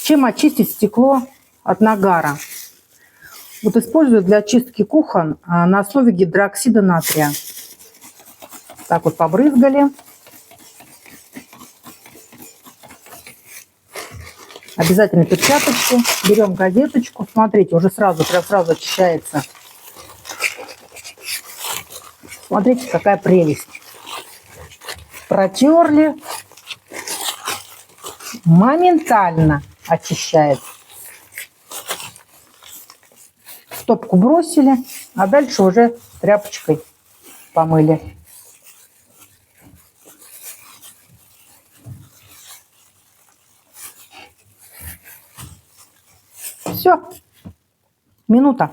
Чем очистить стекло от нагара? Вот использую для очистки кухон на основе гидроксида натрия. Так вот побрызгали. Обязательно перчаточки. Берем газеточку. Смотрите, уже сразу очищается. Смотрите, какая прелесть. Протерли. Моментально очищает. Стопку бросили, а дальше уже тряпочкой помыли. Все. Минута.